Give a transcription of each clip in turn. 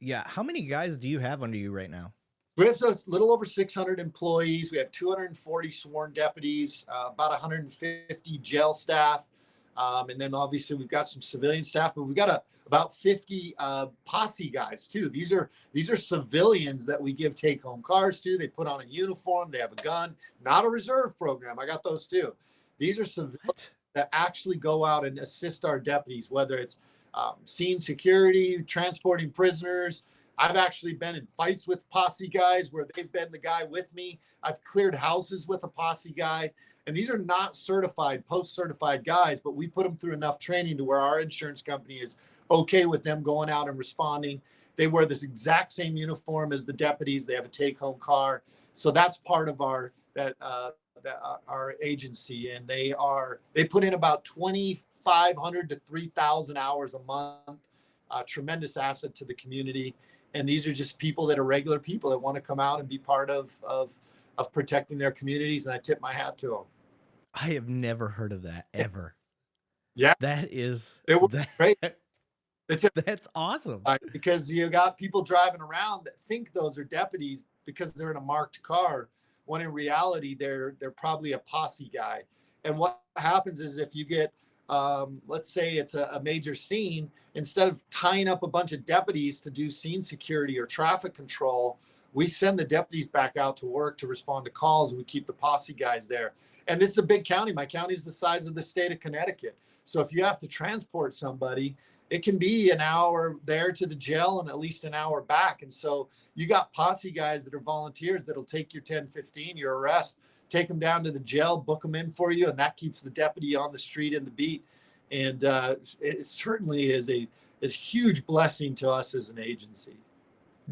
Yeah. How many guys do you have under you right now? We have a little over 600 employees. We have 240 sworn deputies, about 150 jail staff. And then obviously we've got some civilian staff, but we've got about 50 posse guys too. These are civilians that we give take home cars to. They put on a uniform, they have a gun, not a reserve program. I got those too. These are civilians What? that actually go out and assist our deputies, whether it's scene security, transporting prisoners. I've actually been in fights with posse guys where they've been the guy with me. I've cleared houses with a posse guy. And these are not certified, post certified guys, but we put them through enough training to where our insurance company is okay with them going out and responding. They wear this exact same uniform as the deputies. They have a take home car. So that's part of our agency. And they put in about 2,500 to 3,000 hours a month, a tremendous asset to the community. And these are just people that are regular people that want to come out and be part of protecting their communities. And I tip my hat to them. I have never heard of that ever. Yeah, That is it was that. great. It's That's awesome. because you got people driving around that think those are deputies because they're in a marked car, when in reality they're probably a posse guy. And what happens is if you get let's say it's a major scene, instead of tying up a bunch of deputies to do scene security or traffic control, we send the deputies back out to work to respond to calls, and we keep the posse guys there. And this is a big county. My county is the size of the state of Connecticut. So if you have to transport somebody, it can be an hour there to the jail and at least an hour back. And so you got posse guys that are volunteers that'll take your 10-15, your arrest, take them down to the jail, book them in for you, and that keeps the deputy on the street in the beat. And it certainly is a huge blessing to us as an agency.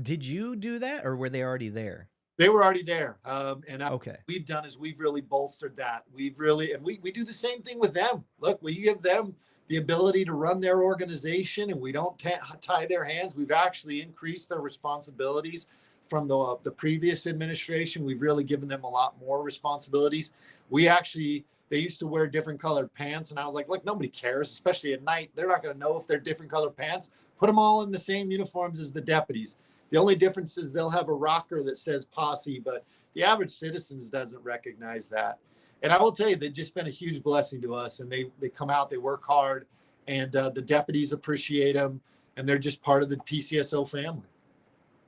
Did you do that, or were they already there? They were already there. What Okay. we've done is we've really bolstered that. We do the same thing with them. Look, we give them the ability to run their organization, and we don't tie their hands. We've actually increased their responsibilities from the previous administration. We've really given them a lot more responsibilities. They used to wear different colored pants, and I was like, look, nobody cares, especially at night. They're not going to know if they're different colored pants. Put them all in the same uniforms as the deputies. The only difference is they'll have a rocker that says Posse, but the average citizens doesn't recognize that. And I will tell you, they've just been a huge blessing to us. And they come out, they work hard, and the deputies appreciate them, and they're just part of the PCSO family.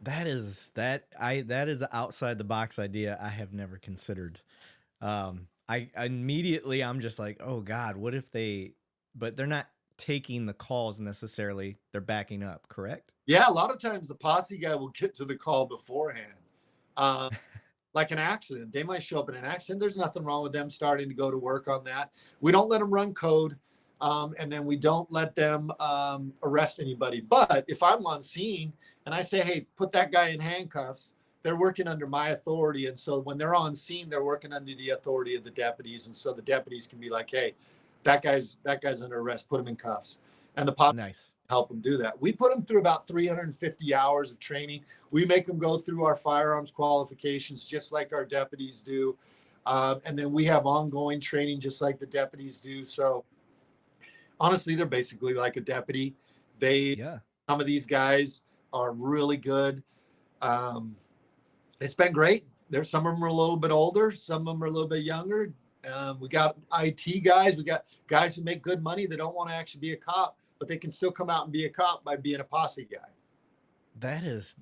That is an outside the box idea I have never considered. I immediately I'm just like, oh God, what if but they're not taking the calls necessarily. They're backing up, correct? Yeah, a lot of times the posse guy will get to the call beforehand. Uh, like an accident. They might show up in an accident. There's nothing wrong with them starting to go to work on that. We don't let them run code. And then we don't let them arrest anybody. But if I'm on scene and I say, hey, put that guy in handcuffs, they're working under my authority. And so when they're on scene, they're working under the authority of the deputies. And so the deputies can be like, hey, that guy's under arrest, put him in cuffs. And the police Nice. help them do that. We put them through about 350 hours of training. We make them go through our firearms qualifications just like our deputies do. And then we have ongoing training just like the deputies do. So honestly, they're basically like a deputy. Yeah. Some of these guys are really good. Um, it's been great. There's some of them are a little bit older, some of them are a little bit younger. We got IT guys. We got guys who make good money that don't want to actually be a cop, but they can still come out and be a cop by being a posse guy.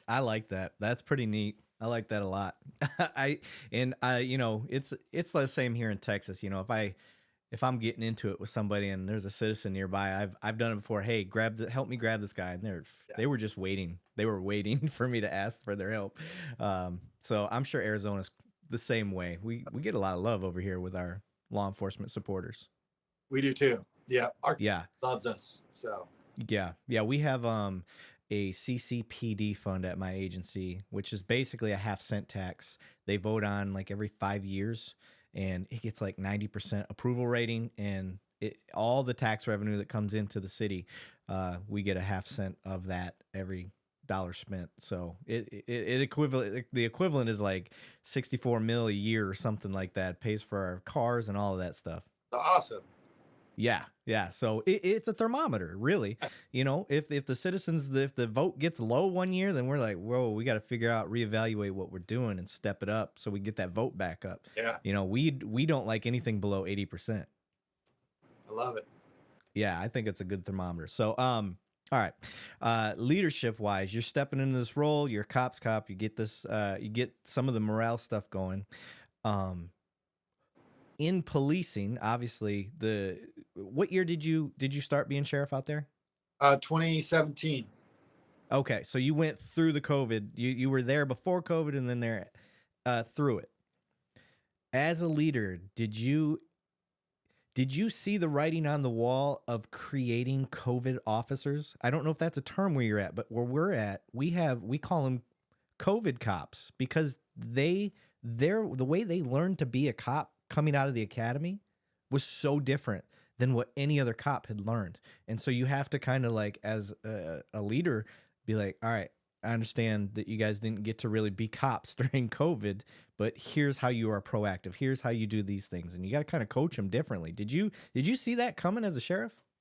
I like that. That's pretty neat. I like that a lot. It's the same here in Texas. If I'm getting into it with somebody and there's a citizen nearby, I've done it before. Hey, help me grab this guy. And they were just waiting. They were waiting for me to ask for their help. So I'm sure Arizona's the same way. We get a lot of love over here with our law enforcement supporters. We do too. Yeah. Our Yeah. loves us. So Yeah. Yeah. We have a CCPD fund at my agency, which is basically a half-cent tax. They vote on like every 5 years, and it gets like 90% approval rating, and all the tax revenue that comes into the city, we get a half-cent of that every dollar spent. So the equivalent is like 64 mil a year or something like that. It pays for our cars and all of that stuff. awesome. Yeah, yeah. So it's a thermometer, really. You know, if the citizens, if the vote gets low one year, then we're like, whoa, we got to figure out, reevaluate what we're doing and step it up so we get that vote back up. Yeah, You know, we don't like anything below 80%. I love it. Yeah, I think it's a good thermometer. So, all right, leadership wise, you're stepping into this role. You're a cop's cop. You get this. You get some of the morale stuff going. Um, in policing, obviously, the what year did you start being sheriff out there? 2017. Okay, so you went through the COVID. You were there before COVID, and then there through it. As a leader, did you see the writing on the wall of creating COVID officers? I don't know if that's a term where you're at, but where we're at, we call them COVID cops because the way they learned to be a cop coming out of the academy was so different than what any other cop had learned. And so you have to kind of like as a leader be like, all right, I understand that you guys didn't get to really be cops during COVID, but here's how you are proactive. Here's how you do these things, and you got to kind of coach them differently. Did you see that coming as a sheriff?